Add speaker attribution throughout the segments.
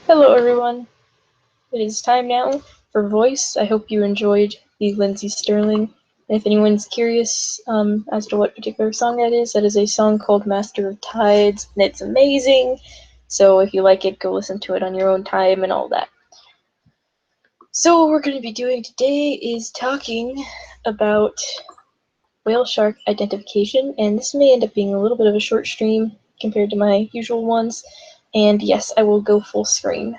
Speaker 1: Hello everyone, it is time now for voice. I hope you enjoyed the Lindsey Sterling. And if anyone's curious as to what particular song that is a song called Master of Tides, and it's amazing. So if you like it, go listen to it on your own time and all that. So what we're going to be doing today is talking about whale shark identification, and this may end up being a little bit of a short stream compared to my usual ones. And yes, I will go full screen.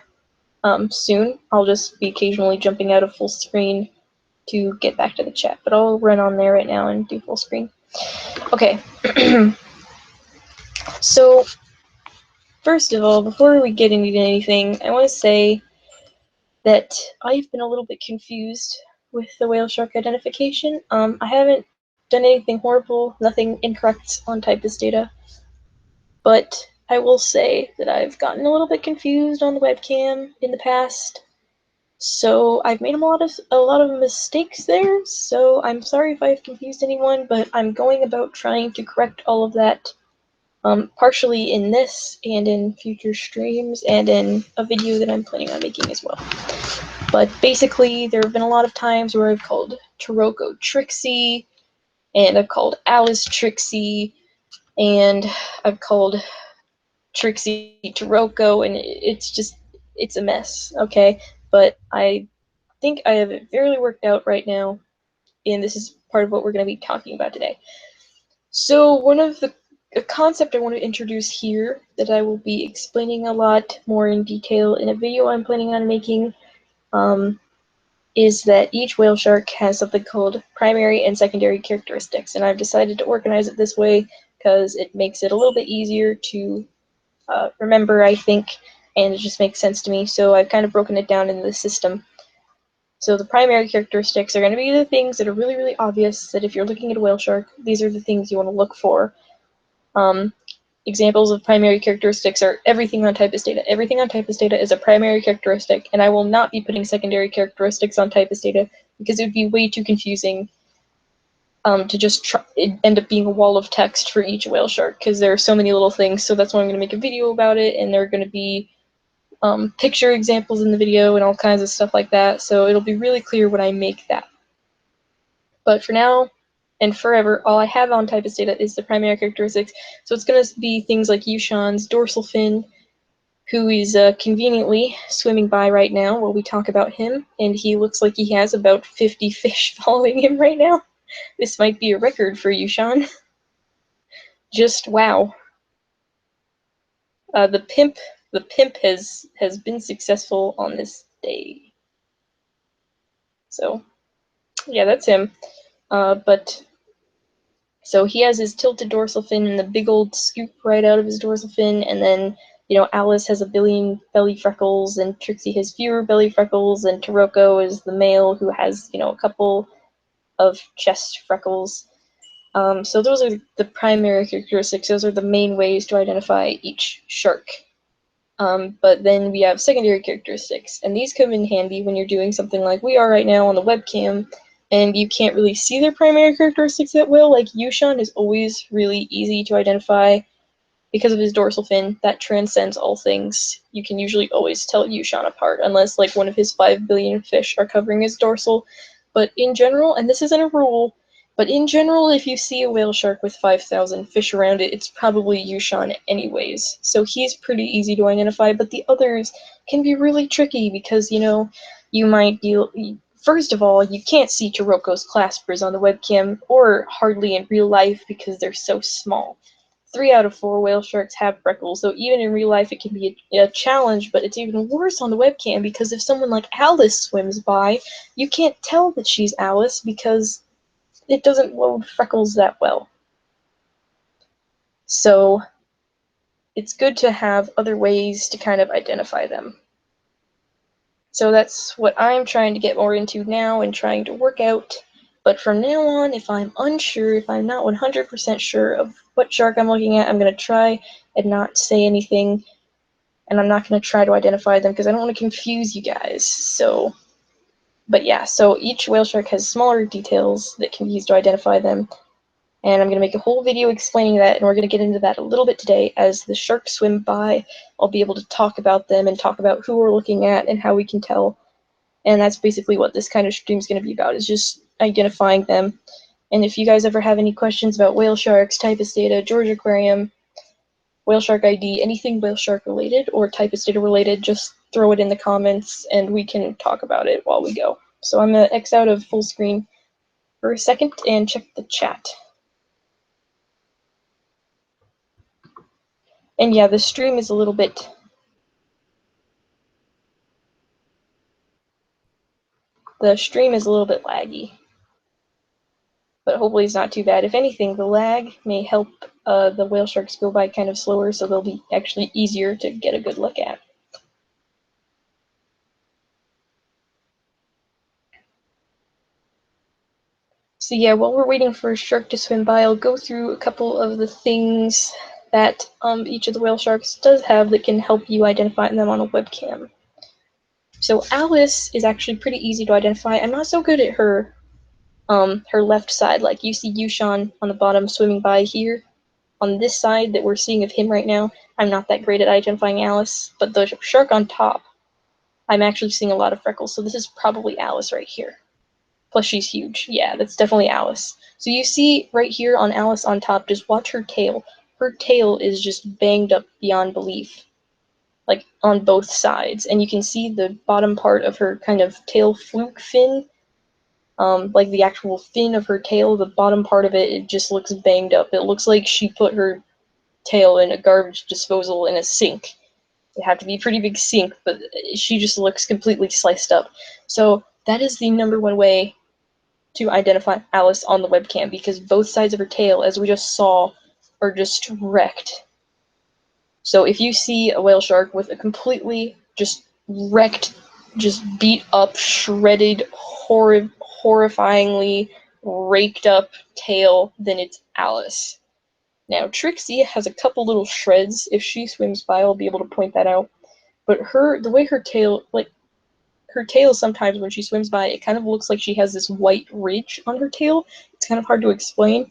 Speaker 1: Soon. I'll just be occasionally jumping out of full screen to get back to the chat, but I'll run on there right now and do full screen. Okay. So, first of all, before we get into anything, I want to say that I've been a little bit confused with the whale shark identification. I haven't done anything horrible, nothing incorrect on Typus data, but I will say that I've gotten a little bit confused on the webcam in the past. So I've made a lot of mistakes there, so I'm sorry if I've confused anyone, but I'm going about trying to correct all of that, partially in this and in future streams and in a video that I'm planning on making as well. But basically, there have been a lot of times where I've called Taroko Trixie, and I've called Alice Trixie, and I've called Trixie Taroko, and it's a mess, okay? But I think I have it fairly worked out right now, and this is part of what we're going to be talking about today. So one of the concept I want to introduce here that I will be explaining a lot more in detail in a video I'm planning on making is that each whale shark has something called primary and secondary characteristics, and I've decided to organize it this way because it makes it a little bit easier to remember, I think, and it just makes sense to me. So I've kind of broken it down into the system. So the primary characteristics are going to be the things that are really, really obvious, that if you're looking at a whale shark, these are the things you want to look for. Examples of primary characteristics are everything on Typus data. Everything on Typus data is a primary characteristic, and I will not be putting secondary characteristics on Typus data because it would be way too confusing to just end up being a wall of text for each whale shark, because there are so many little things. So that's why I'm going to make a video about it, and there are going to be picture examples in the video and all kinds of stuff like that, so it'll be really clear when I make that. But for now and forever, all I have on Typus data is the primary characteristics, so it's going to be things like Yushan's dorsal fin, who is conveniently swimming by right now while we talk about him, and he looks like he has about 50 fish following him right now. This might be a record for Yushan. Just wow. The pimp has been successful on this day. So yeah, that's him. But so he has his tilted dorsal fin and the big old scoop right out of his dorsal fin, and then, you know, Alice has a billion belly freckles, and Trixie has fewer belly freckles, and Toroko is the male who has, you know, a couple of chest freckles. So those are the primary characteristics. Those are the main ways to identify each shark. But then we have secondary characteristics, and these come in handy when you're doing something like we are right now on the webcam, and you can't really see their primary characteristics that well. Like Yushan is always really easy to identify because of his dorsal fin. That transcends all things. You can usually always tell Yushan apart, unless like one of his 5 billion fish are covering his dorsal. But in general, and this isn't a rule, but in general, if you see a whale shark with 5,000 fish around it, it's probably Yushan anyways. So he's pretty easy to identify, but the others can be really tricky because, you know, you might be... First of all, you can't see Toroko's claspers on the webcam, or hardly in real life because they're so small. 3 out of 4 whale sharks have freckles, so even in real life it can be a challenge, but it's even worse on the webcam because if someone like Alice swims by, you can't tell that she's Alice because it doesn't load freckles that well. So it's good to have other ways to kind of identify them. So that's what I'm trying to get more into now and trying to work out. But from now on, if I'm unsure, if I'm not 100% sure of what shark I'm looking at, I'm going to try and not say anything, and I'm not going to try to identify them because I don't want to confuse you guys. So, but yeah, so each whale shark has smaller details that can be used to identify them, and I'm going to make a whole video explaining that, and we're going to get into that a little bit today. As the sharks swim by, I'll be able to talk about them and talk about who we're looking at and how we can tell. And that's basically what this kind of stream is going to be about, is just identifying them. And if you guys ever have any questions about whale sharks, Typus data, George Aquarium, whale shark ID, anything whale shark related or Typus data related, just throw it in the comments and we can talk about it while we go. So I'm going to X out of full screen for a second and check the chat. And yeah, the stream is a little bit... The stream is a little bit laggy, but hopefully it's not too bad. If anything, the lag may help the whale sharks go by kind of slower, so they'll be actually easier to get a good look at. So yeah, while we're waiting for a shark to swim by, I'll go through a couple of the things that each of the whale sharks does have that can help you identify them on a webcam. So Alice is actually pretty easy to identify. I'm not so good at her left side. Like you see Yushan on the bottom swimming by here. On this side that we're seeing of him right now, I'm not that great at identifying Alice, but the shark on top, I'm actually seeing a lot of freckles, so this is probably Alice right here. Plus she's huge. Yeah, that's definitely Alice. So you see right here on Alice on top, just watch her tail. Her tail is just banged up beyond belief, like on both sides. And you can see the bottom part of her kind of tail fluke fin, like the actual fin of her tail, the bottom part of it just looks banged up. It looks like she put her tail in a garbage disposal in a sink. It had to be a pretty big sink, but she just looks completely sliced up. So that is the #1 way to identify Alice on the webcam, because both sides of her tail, as we just saw, are just wrecked. So if you see a whale shark with a completely just wrecked, just beat up, shredded, horrifyingly raked up tail, then it's Alice. Now Trixie has a couple little shreds. If she swims by, I'll be able to point that out. But the way her tail, like, her tail sometimes when she swims by, it kind of looks like she has this white ridge on her tail. It's kind of hard to explain.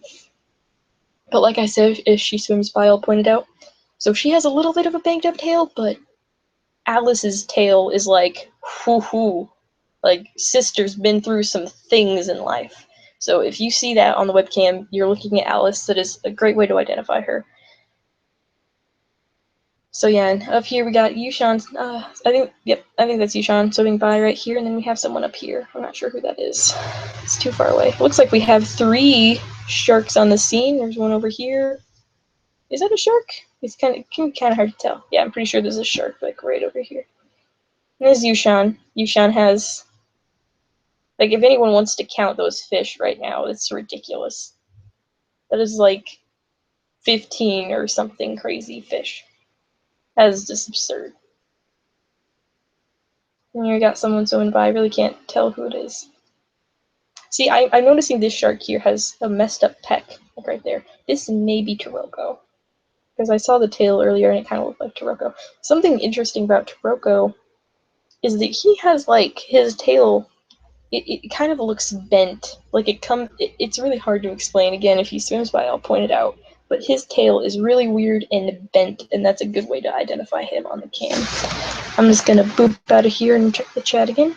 Speaker 1: But like I said, if she swims by, I'll point it out. So she has a little bit of a banged up tail, but Alice's tail is like, whoo-hoo. Like, sister's been through some things in life. So if you see that on the webcam, you're looking at Alice. That is a great way to identify her. So yeah, and up here we got Yushan. I think that's Yushan swimming by right here, and then we have someone up here. I'm not sure who that is. It's too far away. Looks like we have 3 sharks on the scene. There's one over here. Is that a shark? It's kind of hard to tell. Yeah, I'm pretty sure there's a shark like right over here. And there's Yushan. Yushan has Like, if anyone wants to count those fish right now, it's ridiculous. That is like 15 or something crazy fish. That is just absurd. And you got someone swimming by, I really can't tell who it is. See, I'm noticing this shark here has a messed up peck, like right there. This may be Taroko, because I saw the tail earlier and it kind of looked like Taroko. Something interesting about Taroko is that he has, like, his tail, it kind of looks bent. Like, it's really hard to explain. Again, if he swims by, I'll point it out. But his tail is really weird and bent, and that's a good way to identify him on the cam. I'm just gonna boop out of here and check the chat again.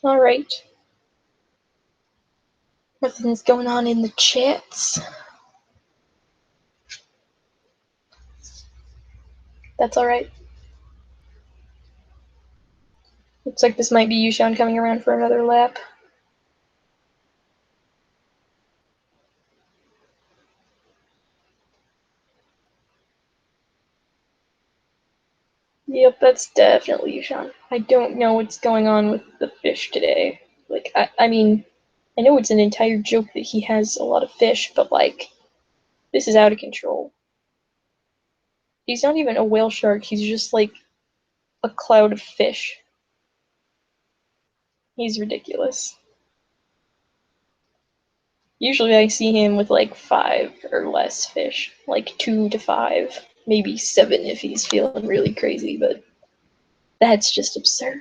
Speaker 1: Alright. Nothing's going on in the chats. That's alright. Looks like this might be Yushan coming around for another lap. Yep, that's definitely Yushan. I don't know what's going on with the fish today. Like, I mean, I know it's an entire joke that he has a lot of fish, but, like, this is out of control. He's not even a whale shark, he's just, like, a cloud of fish. He's ridiculous. Usually I see him with, like, 5 or less fish. Like, 2 to 5. Maybe 7 if he's feeling really crazy, but that's just absurd.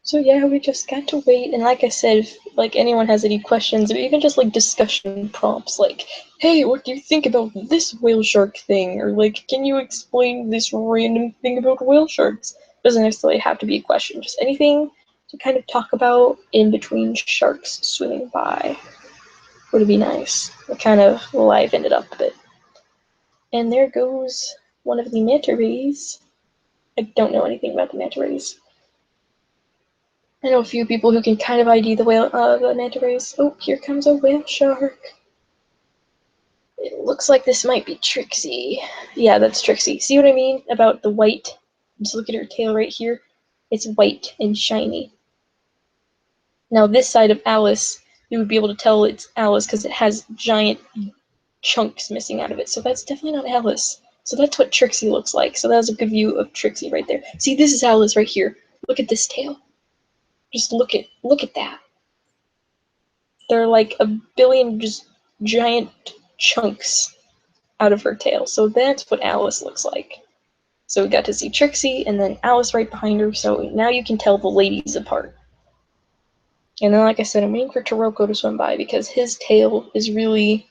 Speaker 1: So yeah, we just got to wait, and like I said, if like anyone has any questions, or even just like discussion prompts, like, hey, what do you think about this whale shark thing? Or like, can you explain this random thing about whale sharks? Doesn't necessarily have to be a question, just anything to kind of talk about in between sharks swimming by would be nice. It kind of livened it up a bit. And there goes one of the manta rays. I don't know anything about the manta rays. I know a few people who can kind of ID the manta rays. Oh, here comes a whale shark. It looks like this might be Trixie. Yeah, that's Trixie. See what I mean about the white? Just look at her tail right here. It's white and shiny. Now this side of Alice, you would be able to tell it's Alice because it has giant chunks missing out of it. So that's definitely not Alice. So that's what Trixie looks like. So that was a good view of Trixie right there. See, this is Alice right here. Look at this tail. Just look at that. They're like a billion just giant chunks out of her tail. So that's what Alice looks like. So we got to see Trixie and then Alice right behind her. So now you can tell the ladies apart. And then, like I said, I'm waiting for Taroko to swim by because his tail is really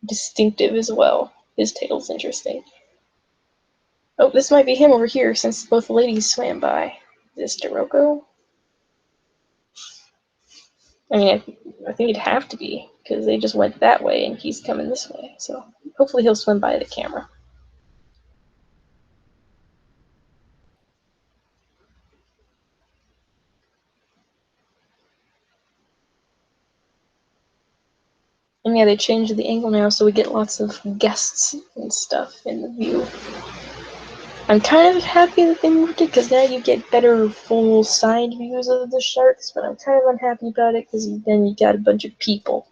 Speaker 1: distinctive as well. His tail's interesting. Oh, this might be him over here since both ladies swam by. Is this Taroko? I mean, I think it'd have to be, because they just went that way and he's coming this way. So hopefully he'll swim by the camera. And yeah, they changed the angle now so we get lots of guests and stuff in the view. I'm kind of happy that they moved it, because now you get better full side views of the sharks, but I'm kind of unhappy about it, because then you got a bunch of people.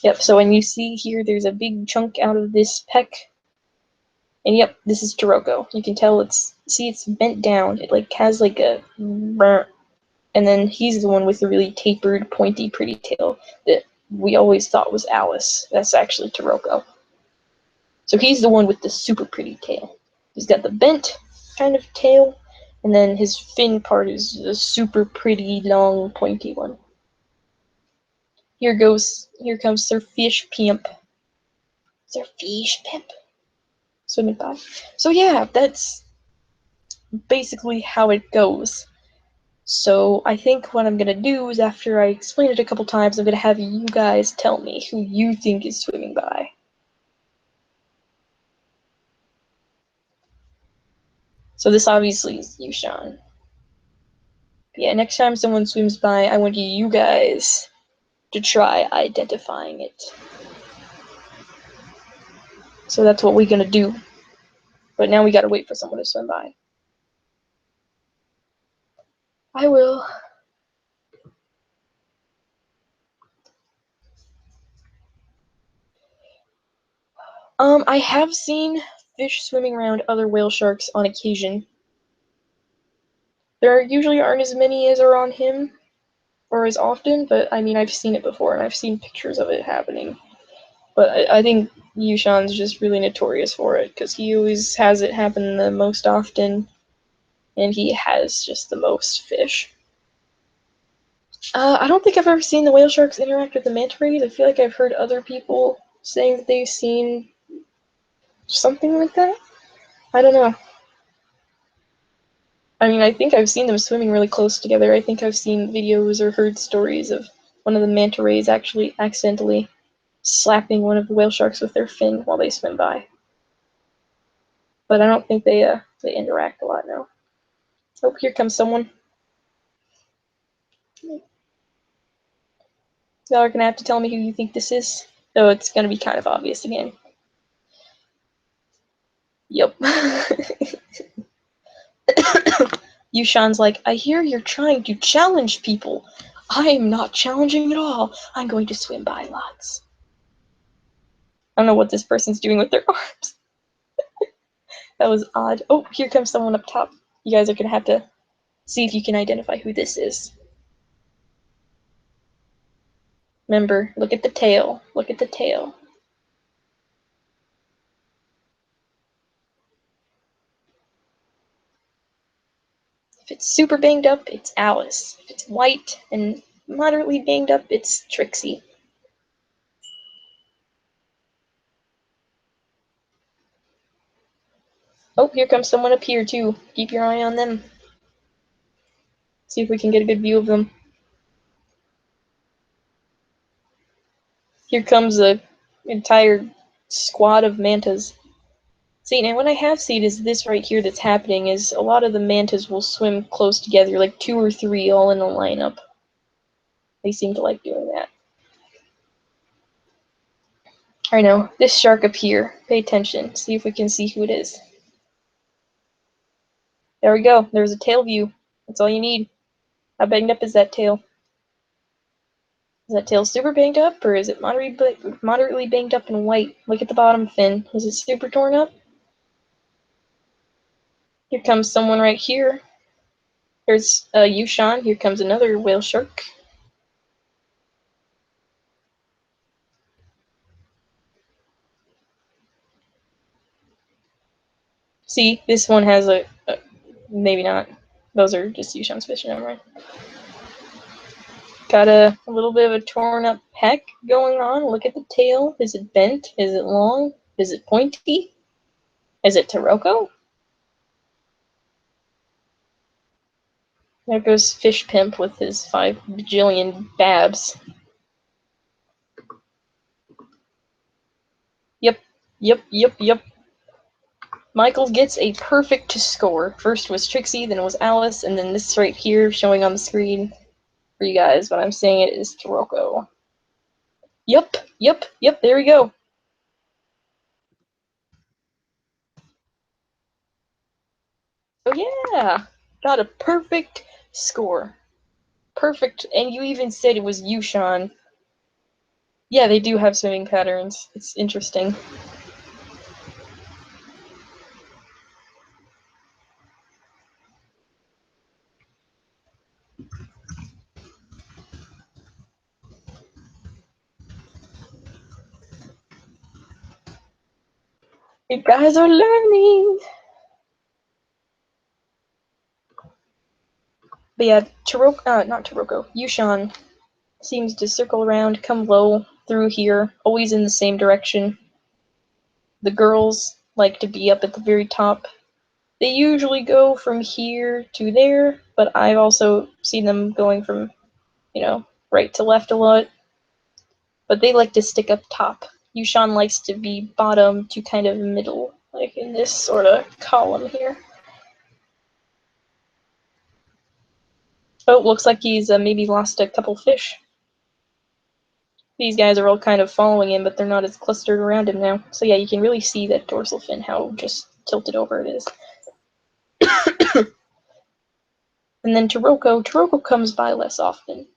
Speaker 1: Yep, so when you see here, there's a big chunk out of this peck. And yep, this is Taroko. You can tell it's bent down. It like has like a, and then he's the one with the really tapered, pointy, pretty tail that we always thought was Alice. That's actually Taroko. So he's the one with the super pretty tail. He's got the bent kind of tail, and then his fin part is a super pretty, long, pointy one. Here comes Sir Fish Pimp. Sir Fish Pimp. swimming by. So yeah, that's basically how it goes. So I think what I'm gonna do is after I explain it a couple times, I'm gonna have you guys tell me who you think is swimming by. So this obviously is you, Sean. Yeah, next time someone swims by, I want you guys to try identifying it. So that's what we're gonna do. But now we gotta wait for someone to swim by. I will. I have seen fish swimming around other whale sharks on occasion. There usually aren't as many as are on him, or as often, but I mean, I've seen it before, and I've seen pictures of it happening. But I think Yushan's just really notorious for it, because he always has it happen the most often, and he has just the most fish. I don't think I've ever seen the whale sharks interact with the manta rays. I feel like I've heard other people saying that they've seen something like that. I don't know. I mean, I think I've seen them swimming really close together. I think I've seen videos or heard stories of one of the manta rays actually accidentally slapping one of the whale sharks with their fin while they swim by. But I don't think they interact a lot now. Oh, here comes someone. Y'all are gonna have to tell me who you think this is. Though it's gonna be kind of obvious again. Yep. Yushan's like, I hear you're trying to challenge people. I'm not challenging at all. I'm going to swim by lots. I don't know what this person's doing with their arms. That was odd. Oh, here comes someone up top. You guys are gonna have to see if you can identify who this is. Remember, look at the tail. Look at the tail. If it's super banged up, it's Alice. If it's white and moderately banged up, it's Trixie. Oh, here comes someone up here too. Keep your eye on them. See if we can get a good view of them. Here comes a entire squad of mantas. See, now what I have seen is this right here that's happening is a lot of the mantas will swim close together, like 2 or 3 all in a lineup. They seem to like doing that. I know, this shark up here. Pay attention. See if we can see who it is. There we go. There's a tail view. That's all you need. How banged up is that tail? Is that tail super banged up, or is it moderately banged up and white? Look at the bottom fin. Is it super torn up? Here comes someone right here. There's Yushan. Here comes another whale shark. See, this one has a maybe not. Those are just Yushan's fish, never mind. Got a little bit of a torn up peck going on. Look at the tail. Is it bent? Is it long? Is it pointy? Is it Taroko? There goes Fish Pimp with his 5 bajillion babs. Yep. Michael gets a perfect score. First was Trixie, then it was Alice, and then this right here showing on the screen for you guys, but I'm saying it is Taroko. Yep, there we go. Oh yeah, got a perfect score. Perfect, and you even said it was you, Sean. Yeah, they do have swimming patterns. It's interesting. You guys are learning. But yeah, not Taroko, Yushan seems to circle around, come low through here, always in the same direction. The girls like to be up at the very top. They usually go from here to there, but I've also seen them going from, right to left a lot. But they like to stick up top. Yushan likes to be bottom to kind of middle, like in this sort of column here. Oh, looks like he's maybe lost a couple fish. These guys are all kind of following him, but they're not as clustered around him now. So yeah, you can really see that dorsal fin, how just tilted over it is. And then Taroko. Taroko comes by less often.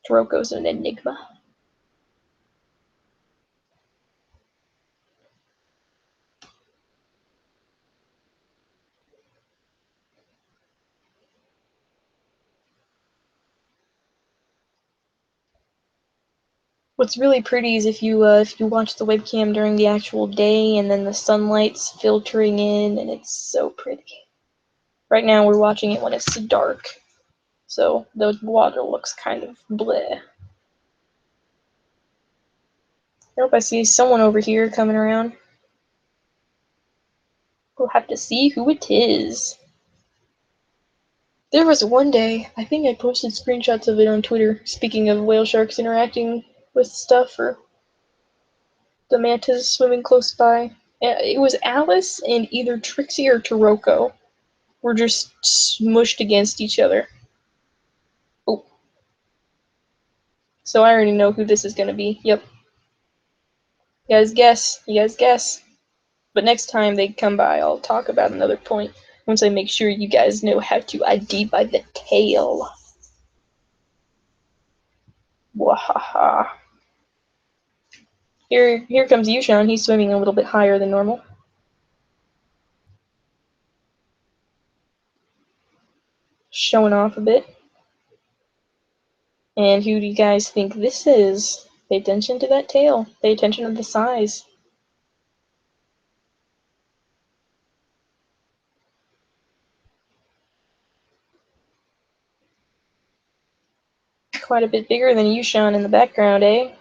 Speaker 1: Taroko's an enigma. What's really pretty is if you watch the webcam during the actual day and then the sunlight's filtering in, and it's so pretty. Right now we're watching it when it's dark, so the water looks kind of bleh. I hope I see someone over here coming around. We'll have to see who it is. There was one day, I think I posted screenshots of it on Twitter, speaking of whale sharks interacting with stuff, or the mantas swimming close by. It was Alice and either Trixie or Taroko were just smushed against each other. Oh. So I already know who this is gonna be. Yep. You guys guess. You guys guess. But next time they come by, I'll talk about another point once I make sure you guys know how to ID by the tail. Wahaha. Here comes Yushan. He's swimming a little bit higher than normal. Showing off a bit. And who do you guys think this is? Pay attention to that tail. Pay attention to the size. Quite a bit bigger than Yushan in the background, eh?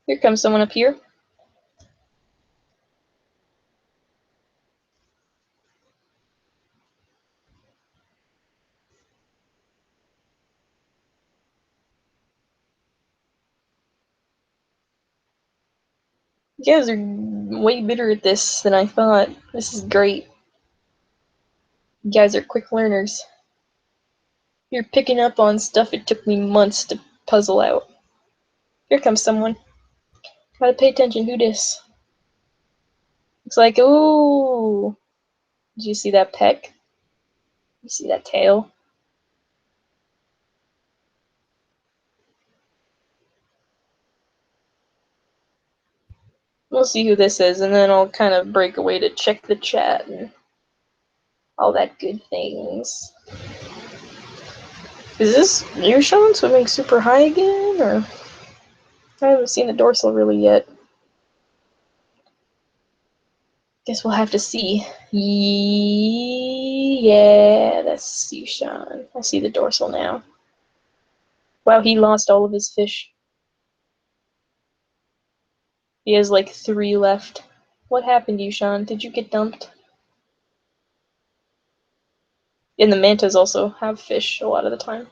Speaker 1: Here comes someone up here. You guys are way better at this than I thought. This is great. You guys are quick learners. You're picking up on stuff it took me months to puzzle out. Here comes someone. Gotta pay attention. Who dis? Looks like, ooh. Did you see that peck? You see that tail? We'll see who this is, and then I'll kind of break away to check the chat and all that good things. Is this Yushan swimming super high again, or? I haven't seen the dorsal really yet. Guess we'll have to see. Yeah, that's Yushan. I see the dorsal now. Wow, he lost all of his fish. He has like 3 left. What happened, Yushan? Did you get dumped? And the mantas also have fish a lot of the time.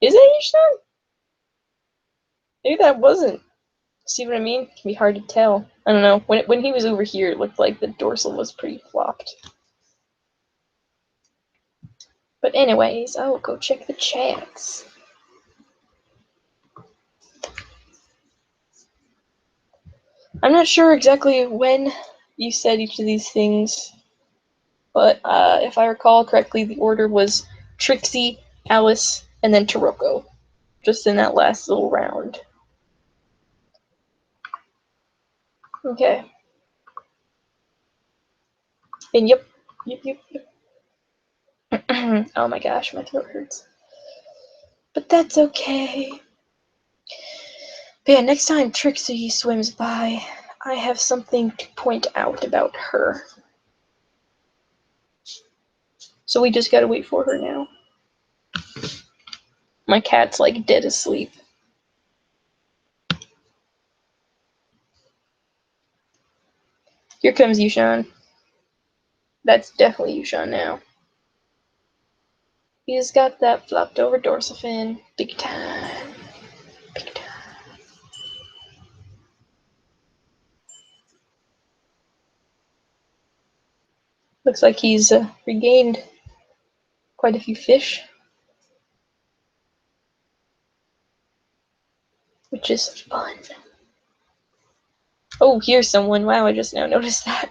Speaker 1: Is that Yushan? Maybe that wasn't. See what I mean? It can be hard to tell. I don't know. When he was over here, it looked like the dorsal was pretty flopped. But anyways, I will go check the chats. I'm not sure exactly when you said each of these things, but if I recall correctly, the order was Trixie, Alice, and then Taroko, just in that last little round. Okay. And yep. Oh my gosh, my throat hurts. But that's okay. But yeah, next time Trixie swims by, I have something to point out about her. So we just gotta wait for her now. My cat's like dead asleep. Here comes Yushan. That's definitely Yushan now. He's got that flopped over dorsal fin. Big time. Big time. Looks like he's regained quite a few fish, which is fun. Oh, here's someone. Wow, I just now noticed that.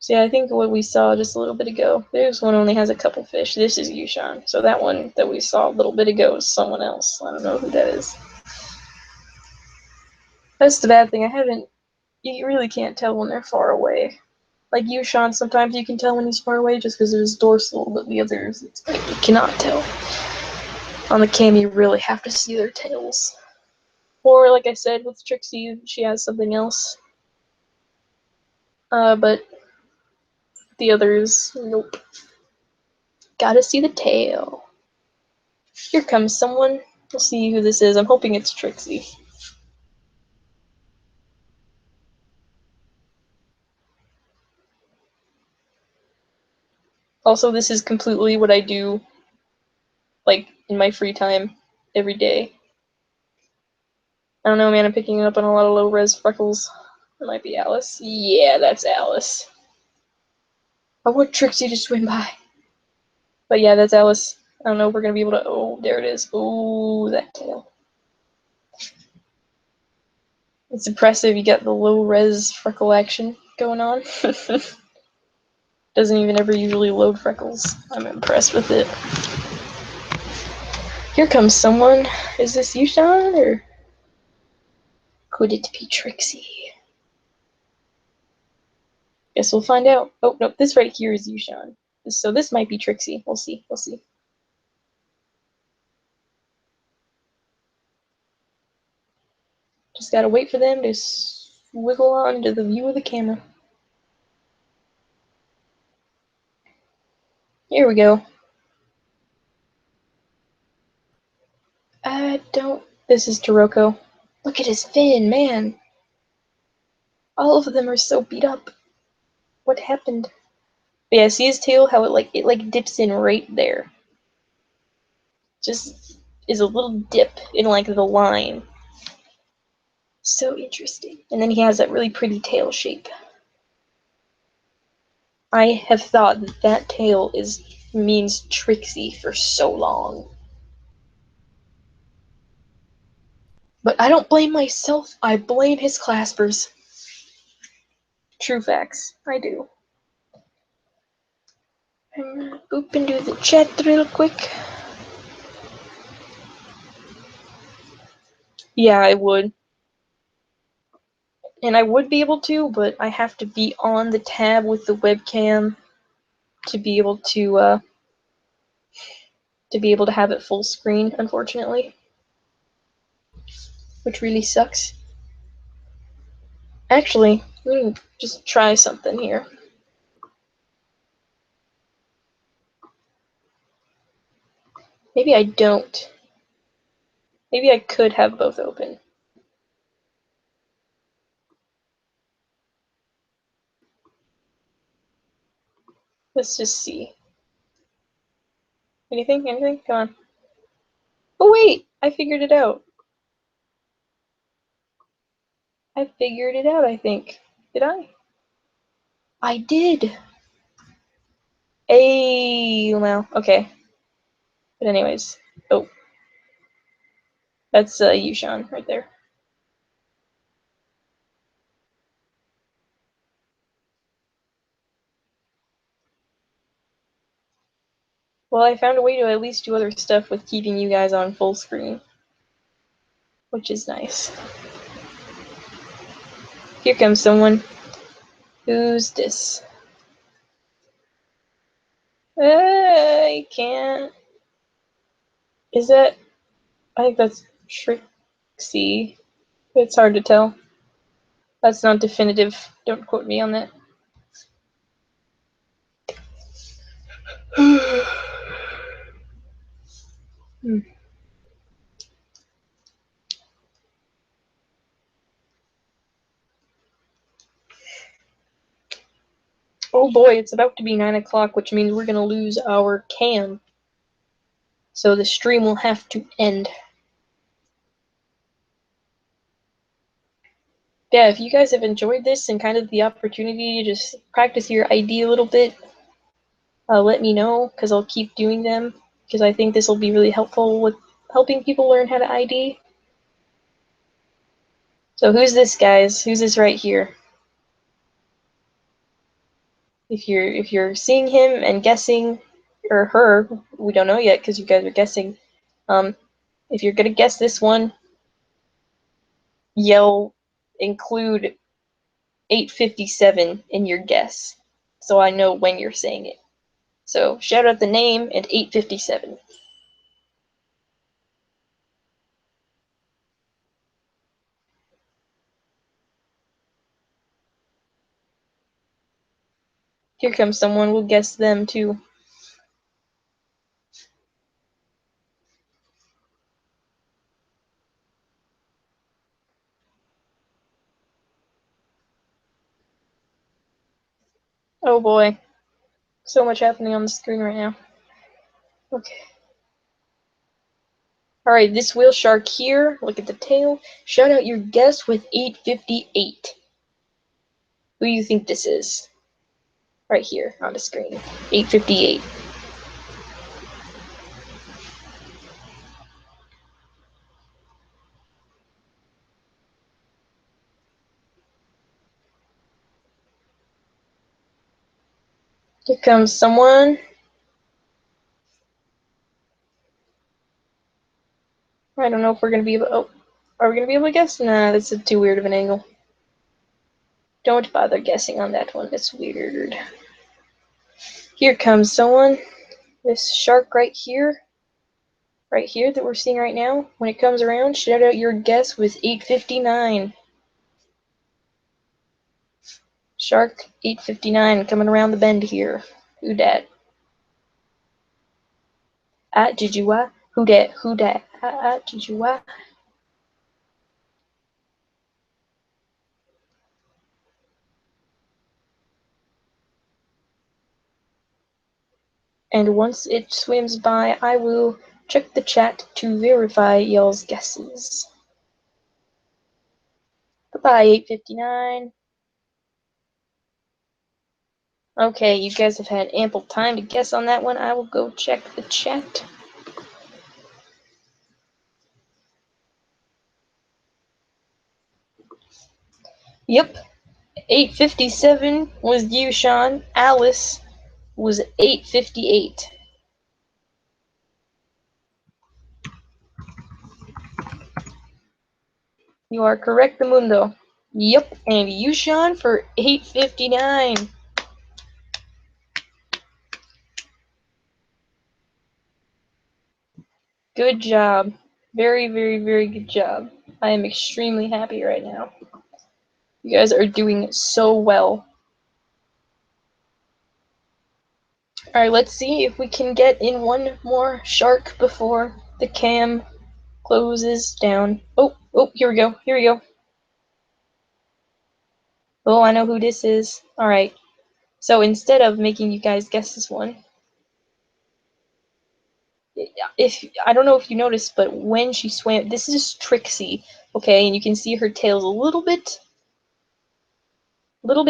Speaker 1: So yeah, I think what we saw just a little bit ago, there's one only has a couple fish. This is Yushan. So that one that we saw a little bit ago is someone else. I don't know who that is. That's the bad thing. You really can't tell when they're far away. Like Yushan, sometimes you can tell when he's far away just because of his dorsal, but the others, you cannot tell. On the cam, you really have to see their tails. Or, like I said, with Trixie, she has something else. But the others, nope. Gotta see the tail. Here comes someone. We'll see who this is. I'm hoping it's Trixie. Also, this is completely what I do, like, in my free time, every day. I don't know, man, I'm picking up on a lot of low-res freckles. It might be Alice. Yeah, that's Alice. I want Trixie to swim by. But yeah, that's Alice. I don't know if we're gonna be able to. Oh, there it is. Oh, that tail. It's impressive. You got the low-res freckle action going on. Doesn't even ever usually load freckles. I'm impressed with it. Here comes someone. Is this Yushan, or could it be Trixie? Guess we'll find out. Oh, no, this right here is Yushan. So this might be Trixie. We'll see. We'll see. Just gotta wait for them to wiggle on into the view of the camera. Here we go. I don't. This is Taroko. Look at his fin, man. All of them are so beat up. What happened? But yeah, see his tail? How it dips in right there. Just is a little dip in like the line. So interesting. And then he has that really pretty tail shape. I have thought that tail means Trixie for so long. But I don't blame myself, I blame his claspers. True facts. I do. I'm gonna boop into the chat real quick. Yeah, I would. And I would be able to, but I have to be on the tab with the webcam to be able to have it full screen, unfortunately. Which really sucks. Actually, let me just try something here. Maybe I don't. Maybe I could have both open. Let's just see. Anything? Anything? Come on. Oh wait! I figured it out. I figured it out, I think. Did I? I did! Hey, well, okay. But anyways. Oh. That's Yushan right there. Well, I found a way to at least do other stuff with keeping you guys on full screen. Which is nice. Here comes someone. Who's this? I can't. Is that? I think that's Trixie. It's hard to tell. That's not definitive. Don't quote me on that. Hmm. Oh boy, it's about to be 9 o'clock, which means we're gonna lose our cam. So the stream will have to end. Yeah, if you guys have enjoyed this and kind of the opportunity to just practice your ID a little bit, let me know, because I'll keep doing them, because I think this will be really helpful with helping people learn how to ID. So who's this, guys? Who's this right here? If you're seeing him and guessing, or her, we don't know yet because you guys are guessing. If you're gonna guess this one, yell include 857 in your guess, so I know when you're saying it. So shout out the name and 857. Here comes someone, we'll guess them too. Oh boy. So much happening on the screen right now. Okay. Alright, this whale shark here, look at the tail. Shout out your guess with 858. Who do you think this is? Right here on the screen. 858. Here comes someone. I don't know if we're gonna be able. Oh, are we gonna be able to guess? Nah, that's too weird of an angle. Don't bother guessing on that one. That's weird. Here comes someone. This shark right here that we're seeing right now. When it comes around, shout out your guess with 859. Shark 859 coming around the bend here. Who dat? Did you what? Who dat? Who dat? Did you what? And once it swims by, I will check the chat to verify y'all's guesses. Goodbye, 859. Okay, you guys have had ample time to guess on that one. I will go check the chat. Yep, 857 was you, Sean. Alice was 858. You are correct, Mundo. Yep, and you, Sean, for 859. Good job. Very, very, very good job. I am extremely happy right now. You guys are doing so well. Alright, let's see if we can get in one more shark before the cam closes down. Oh, here we go. Here we go. Oh, I know who this is. Alright. So instead of making you guys guess this one, if I don't know if you noticed, but when she swam, this is Trixie, okay, and you can see her tail's a little bit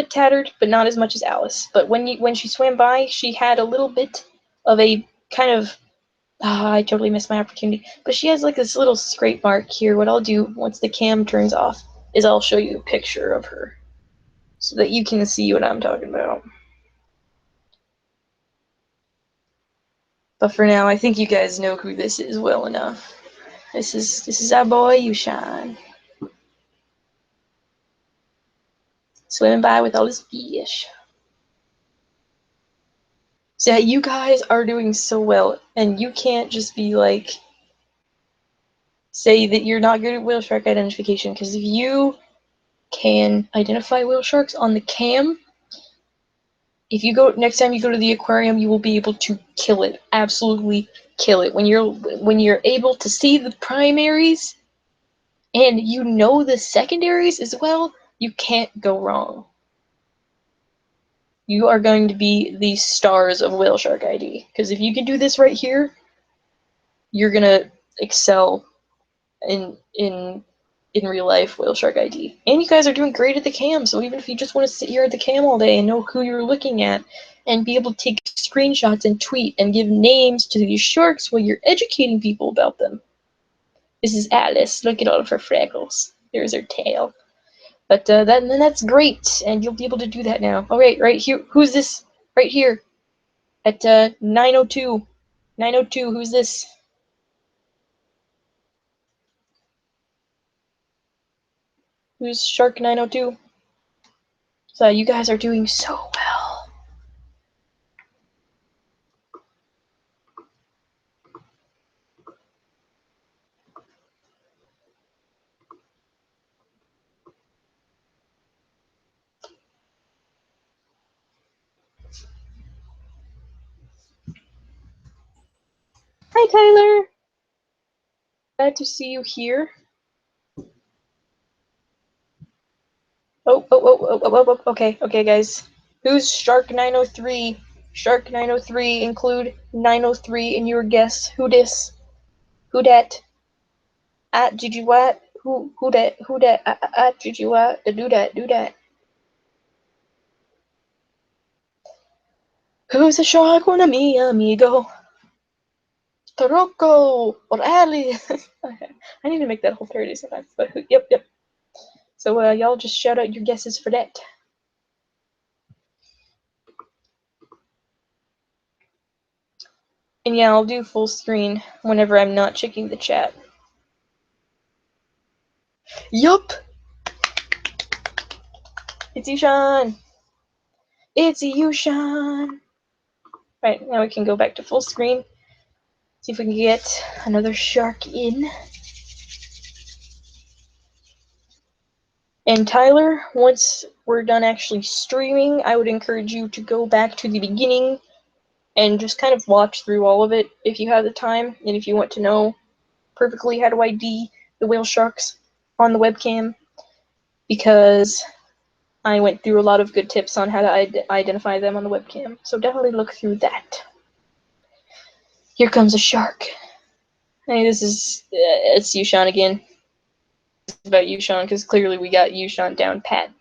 Speaker 1: tattered, but not as much as Alice. But when she swam by, she had a little bit of a kind of I totally missed my opportunity. But she has like this little scrape mark here. What I'll do once the cam turns off is I'll show you a picture of her so that you can see what I'm talking about. But for now, I think you guys know who this is well enough. This is our boy Yushan. Swimming by with all his fish. So yeah, you guys are doing so well, and you can't just be like, say that you're not good at whale shark identification, because if you can identify whale sharks on the cam, if you go next time you go to the aquarium, you will be able to kill it. Absolutely kill it. When you're able to see the primaries and you know the secondaries as well, you can't go wrong. You are going to be the stars of Whale Shark ID. Because if you can do this right here, you're gonna excel in real life Whale Shark ID. And you guys are doing great at the cam, so even if you just want to sit here at the cam all day and know who you're looking at, and be able to take screenshots and tweet and give names to these sharks while you're educating people about them. This is Alice. Look at all of her freckles. There's her tail. But that's great, and you'll be able to do that now. All right here. Who's this? Right here at 9:02. 9:02. Who's this? Who's Shark 9:02? So you guys are doing so well. Hi, Tyler. Glad to see you here. Okay, guys. Who's Shark 903? Shark 903, include 903 in your guess. Who dis? Who dat? At did you what? Who dat? Who dat? At did you what? Do that. Who's a shark? One of me, amigo. Taroko or Ali. I need to make that whole parody sometimes. But yep. So y'all just shout out your guesses for that. And yeah, I'll do full screen whenever I'm not checking the chat. Yup! It's Yushan! It's Yushan! Right, now we can go back to full screen. See if we can get another shark in. And Tyler, once we're done actually streaming, I would encourage you to go back to the beginning and just kind of watch through all of it if you have the time, and if you want to know perfectly how to ID the whale sharks on the webcam, because I went through a lot of good tips on how to identify them on the webcam, so definitely look through that. Here comes a shark. Hey, this is, it's Yushan again. It's about Yushan, because clearly we got Yushan down pat.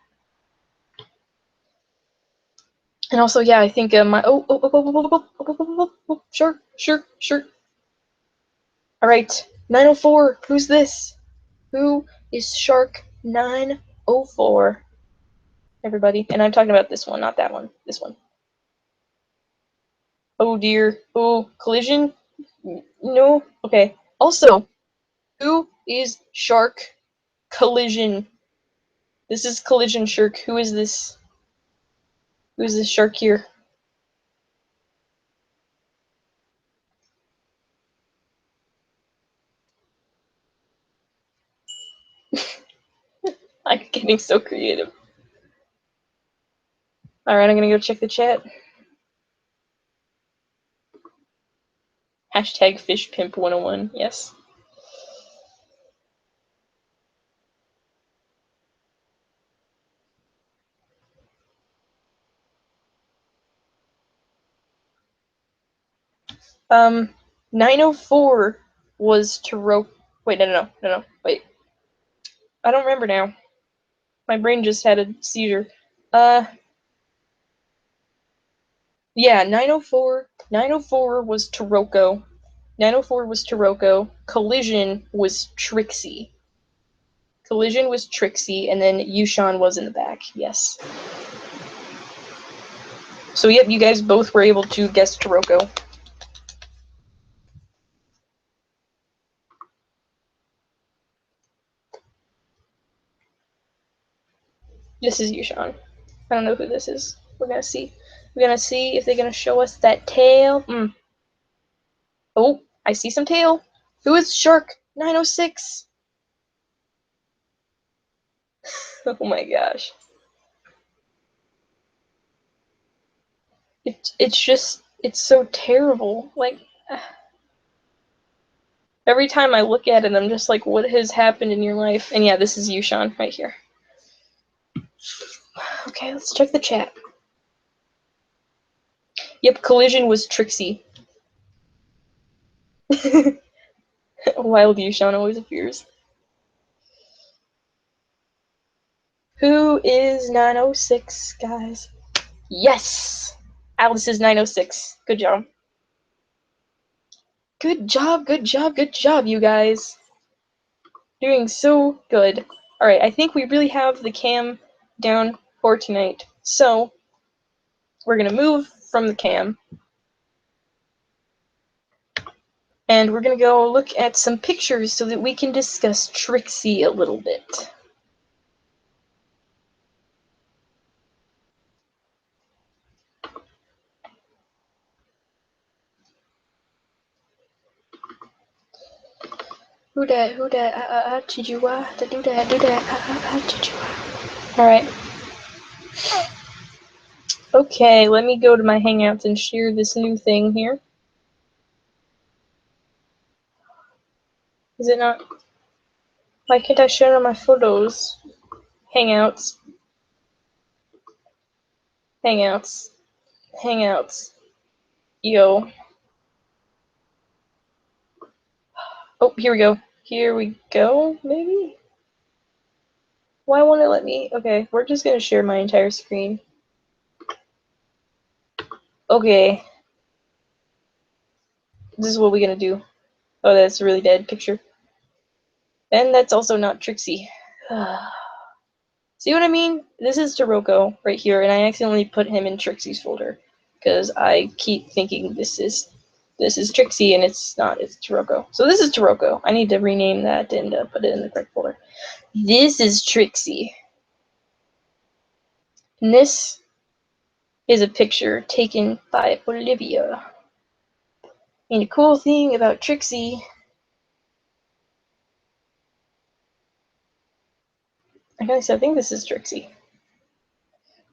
Speaker 1: And also, yeah, I think my, sure. All right, 904, who's this? Who is Shark 904? Everybody, and I'm talking about this one, not that one, this one. Oh dear, oh, collision? No, okay. Also, who is Shark Collision? This is Collision Shark. Who is this? Who is this shark here? I'm getting so creative. Alright, I'm gonna go check the chat. Hashtag FishPimp101, yes. Um, 904 was Taroko. Wait, no, wait. I don't remember now. My brain just had a seizure. Yeah, 904 was Taroko. 904 was Taroko. Collision was Trixie. And then Yushan was in the back, yes. So yep, you guys both were able to guess Taroko. This is Yushan. I don't know who this is. We're gonna see. We're gonna see if they're gonna show us that tail. Oh, I see some tail. Who is Shark 906? Oh my gosh. it's so terrible. Like, every time I look at it, I'm just like, what has happened in your life? And yeah, this is you, Sean, right here. Okay, let's check the chat. Yep, Collision was Trixie. Wild you, Sean, always appears. Who is 906, guys? Yes! Alice is 906. Good job. Good job, good job, good job, you guys. Doing so good. Alright, I think we really have the cam down for tonight. So, we're gonna move from the cam. And we're gonna go look at some pictures so that we can discuss Trixie a little bit. Who dat, chijua, da do that, chijua. Alright. Okay, let me go to my Hangouts and share this new thing here. Is it not? Why can't I share on my photos? Hangouts. Hangouts. Hangouts. Yo. Oh, here we go. Here we go, maybe? Why won't it let me? Okay, we're just gonna share my entire screen. Okay. This is what we're gonna do. Oh, that's a really dead picture. And that's also not Trixie. See what I mean? This is Taroko right here, and I accidentally put him in Trixie's folder because I keep thinking this is Trixie, and it's not. It's Taroko. So this is Taroko. I need to rename that and put it in the correct folder. This is Trixie. And this is a picture taken by Olivia. And the cool thing about Trixie, I think this is Trixie.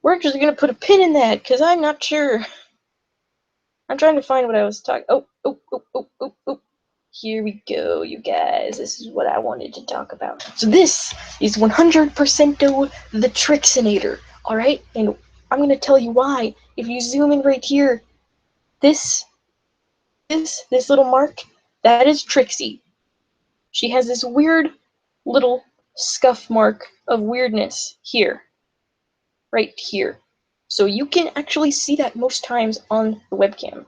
Speaker 1: We're just gonna put a pin in that because I'm not sure. I'm trying to find what I was talking. Oh. Here we go, you guys. This is what I wanted to talk about. So this is 100% the Trixinator, alright? And I'm gonna tell you why. If you zoom in right here, this little mark, that is Trixie. She has this weird little scuff mark of weirdness here. Right here. So you can actually see that most times on the webcam.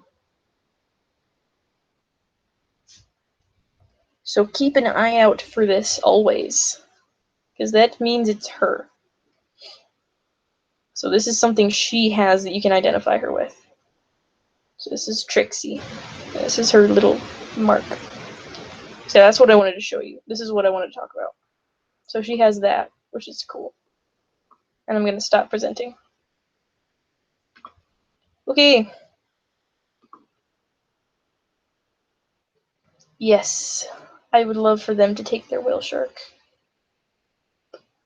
Speaker 1: So keep an eye out for this always, because that means it's her. So this is something she has that you can identify her with. So this is Trixie. This is her little mark. So that's what I wanted to show you. This is what I wanted to talk about. So she has that, which is cool. And I'm going to stop presenting. Okay. Yes, I would love for them to take their whale shark.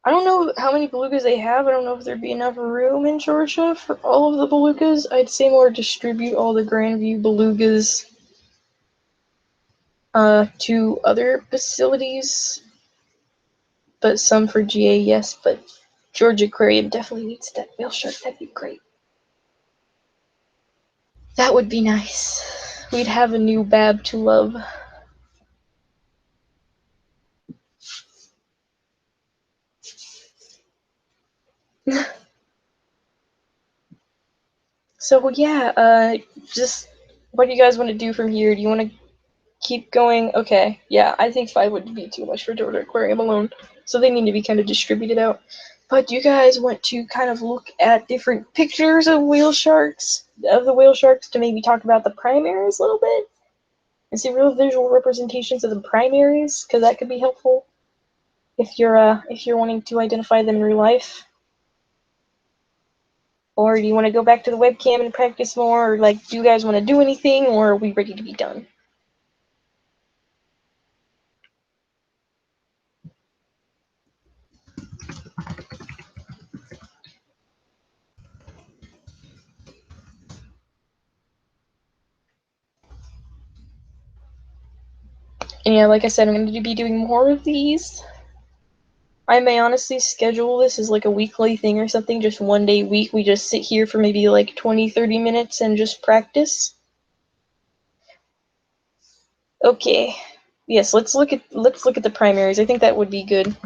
Speaker 1: I don't know how many belugas they have. I don't know if there'd be enough room in Georgia for all of the belugas. I'd say more distribute all the Grandview belugas to other facilities. But some for GA, yes. But Georgia Aquarium definitely needs that whale shark. That'd be great. That would be nice. We'd have a new Bab to love. So yeah, just what do you guys want to do from here? Do you want to keep going? Okay, yeah, I think 5 would be too much for Georgia Aquarium alone, so they need to be kind of distributed out. But do you guys want to kind of look at different pictures of whale sharks, of the whale sharks, to maybe talk about the primaries a little bit? And see real visual representations of the primaries, because that could be helpful if you're wanting to identify them in real life. Or do you want to go back to the webcam and practice more? Or like, do you guys want to do anything, or are we ready to be done? And yeah, like I said, I'm going to be doing more of these. I may honestly schedule this as like a weekly thing or something, just one day a week. We just sit here for maybe like 20-30 minutes and just practice. Okay. Yes, let's look at the primaries. I think that would be good.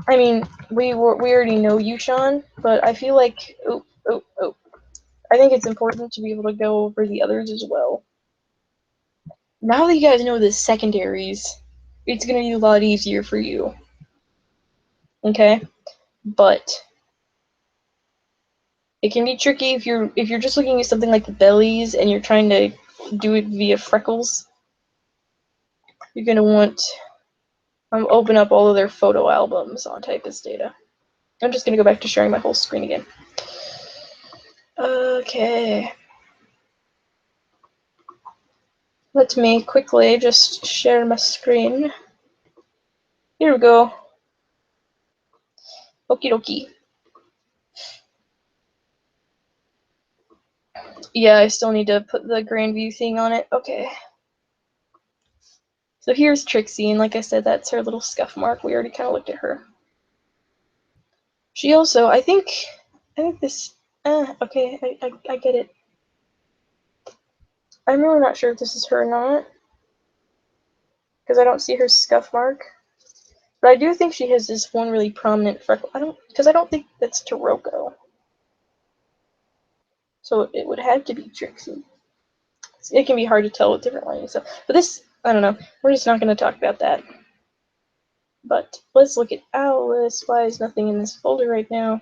Speaker 1: I mean, we already know you, Sean, but I feel like I think it's important to be able to go over the others as well. Now that you guys know the secondaries, it's gonna be a lot easier for you. Okay? But it can be tricky if you're just looking at something like the bellies and you're trying to do it via freckles. You're gonna want open up all of their photo albums on Typus data. I'm just gonna go back to sharing my whole screen again. Okay. Let me quickly just share my screen. Here we go. Okie dokie. Yeah, I still need to put the grand view thing on it. Okay. So here's Trixie, and like I said, that's her little scuff mark. We already kind of looked at her. She also, I think this, okay, I get it. I'm really not sure if this is her or not, because I don't see her scuff mark. But I do think she has this one really prominent freckle. I don't think that's Taroko. So it would have to be Trixie. It can be hard to tell with different lighting stuff. But this, I don't know. We're just not going to talk about that. But let's look at Alice. Why is nothing in this folder right now?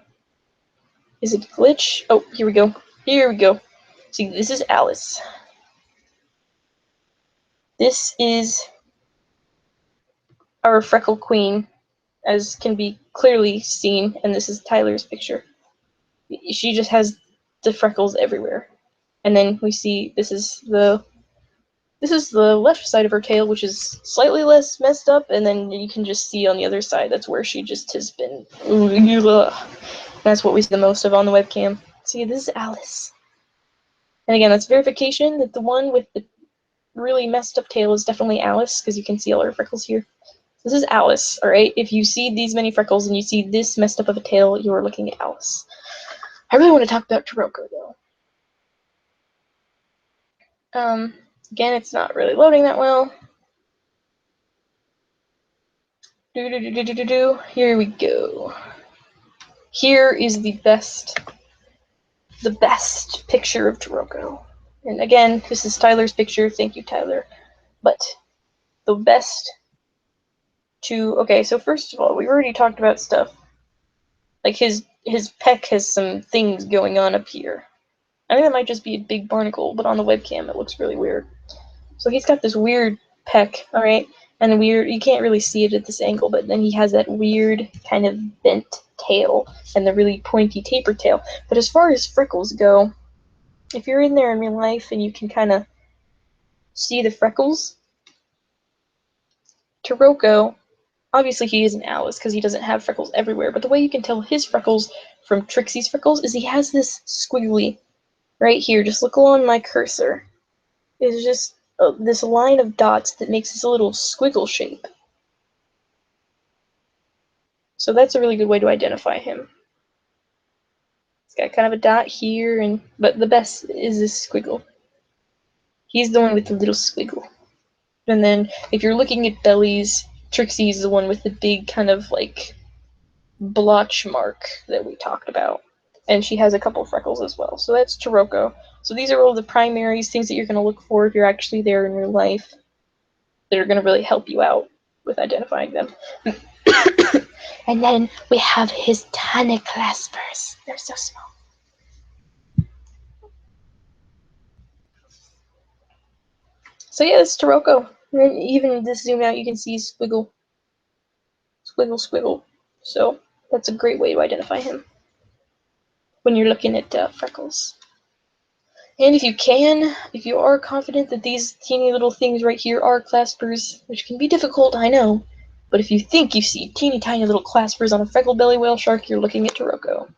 Speaker 1: Is it a glitch? Oh, here we go. Here we go. See, this is Alice. This is our freckle queen, as can be clearly seen, and this is Tyler's picture. She just has the freckles everywhere. And then we see this is the left side of her tail, which is slightly less messed up, and then you can just see on the other side, that's where she just has been. That's what we see the most of on the webcam. See, this is Alice. And again, that's verification that the one with the really messed up tail is definitely Alice, because you can see all her freckles here. This is Alice, alright? If you see these many freckles and you see this messed up of a tail, you are looking at Alice. I really want to talk about Taroko, though. Again, it's not really loading that well. Here we go. Here is the best picture of Taroko. And again, this is Tyler's picture. Thank you, Tyler. But the best okay, so first of all, we already talked about stuff. Like his peck has some things going on up here. I think that might just be a big barnacle, but on the webcam it looks really weird. So he's got this weird peck, alright? And you can't really see it at this angle, but then he has that weird kind of bent tail and the really pointy taper tail. But as far as freckles go, if you're in there in real life and you can kind of see the freckles, Taroko, obviously he isn't Alice because he doesn't have freckles everywhere, but the way you can tell his freckles from Trixie's freckles is he has this squiggly right here. Just look along my cursor. It's just this line of dots that makes this a little squiggle shape. So that's a really good way to identify him. He's got kind of a dot here, but the best is this squiggle. He's the one with the little squiggle. And then if you're looking at bellies, Trixie's the one with the big kind of like blotch mark that we talked about. And she has a couple freckles as well. So that's Taroko. So these are all the primaries, things that you're going to look for if you're actually there in real life, that are going to really help you out with identifying them. And then we have his tiny claspers. They're so small. So yeah, it's Taroko. And even this zoom out, you can see squiggle. Squiggle, squiggle. So that's a great way to identify him when you're looking at freckles. And if you are confident that these teeny little things right here are claspers, which can be difficult, I know, but if you think you see teeny tiny little claspers on a freckled belly whale shark, you're looking at Taroko.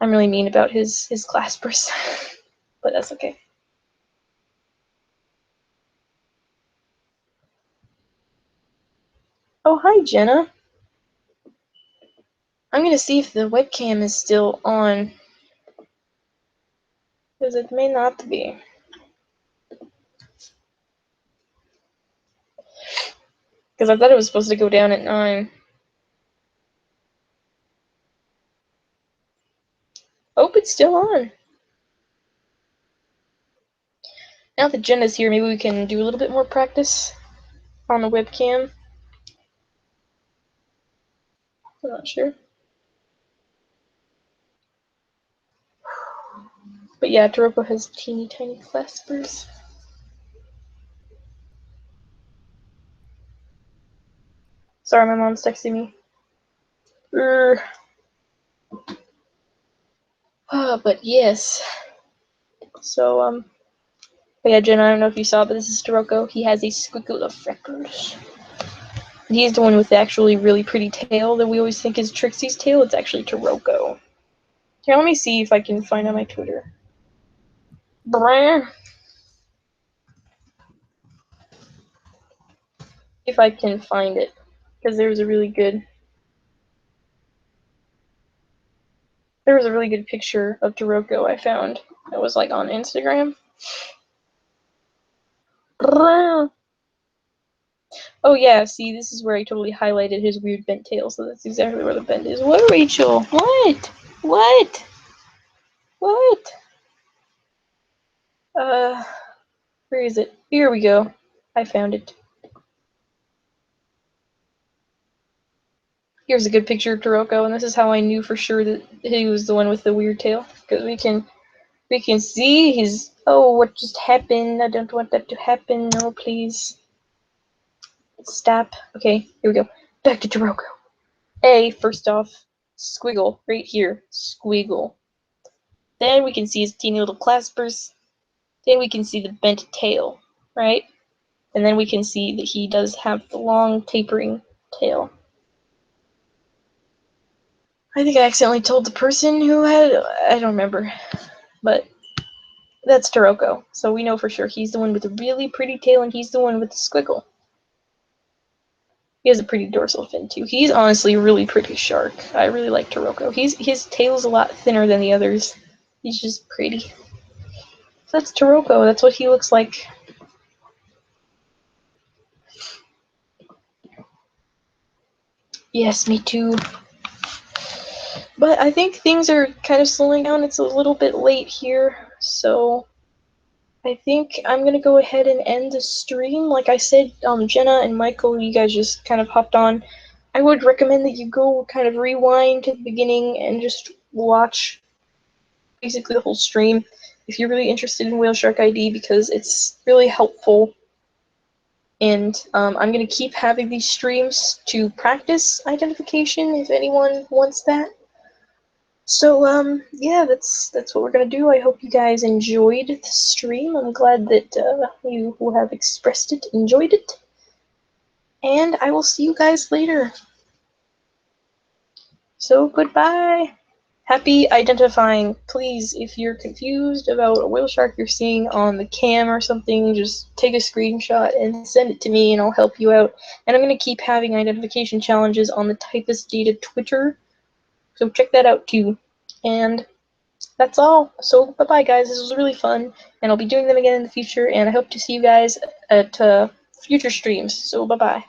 Speaker 1: I'm really mean about his claspers, but that's okay. Oh, hi, Jenna. I'm gonna see if the webcam is still on, because it may not be. Because I thought it was supposed to go down at 9. Oh, it's still on. Now that Jenna's here, maybe we can do a little bit more practice on the webcam. I'm not sure. But yeah, Taroko has teeny tiny claspers. Sorry, my mom's texting me. But yes. So, but yeah, Jenna, I don't know if you saw, but this is Taroko. He has a squiggle of freckles. He's the one with the actually really pretty tail that we always think is Trixie's tail. It's actually Taroko. Here, let me see if I can find on my Twitter. If I can find it. Because there was a really good picture of Taroko I found. It was like on Instagram. Oh yeah, see, this is where I totally highlighted his weird bent tail, so that's exactly where the bend is. What, Rachel? What? What? What? Where is it? Here we go. I found it. Here's a good picture of Taroko, and this is how I knew for sure that he was the one with the weird tail. Because we can see his. Oh, what just happened? I don't want that to happen. No, please. Stop. Okay, here we go. Back to Taroko. First off, squiggle right here. Squiggle. Then we can see his teeny little claspers. Then we can see the bent tail, right? And then we can see that he does have the long tapering tail. I think I accidentally told the person who had, I don't remember, but that's Taroko. So we know for sure he's the one with the really pretty tail and he's the one with the squiggle. He has a pretty dorsal fin too. He's honestly a really pretty shark. I really like Taroko. His tail's a lot thinner than the others. He's just pretty. So that's Taroko. That's what he looks like. Yes, me too. But I think things are kind of slowing down. It's a little bit late here, so I think I'm gonna go ahead and end the stream. Like I said, Jenna and Michael, you guys just kind of hopped on. I would recommend that you go kind of rewind to the beginning and just watch basically the whole stream if you're really interested in Whale Shark ID, because it's really helpful. And I'm gonna keep having these streams to practice identification if anyone wants that. So yeah, that's what we're gonna do. I hope you guys enjoyed the stream. I'm glad that you who have expressed it enjoyed it, and I will see you guys later. So goodbye. Happy identifying. Please, if you're confused about a whale shark you're seeing on the cam or something, just take a screenshot and send it to me and I'll help you out. And I'm gonna keep having identification challenges on the Typus Data Twitter, so check that out too. And that's all. So bye-bye, guys. This was really fun, and I'll be doing them again in the future, and I hope to see you guys at future streams. So bye-bye.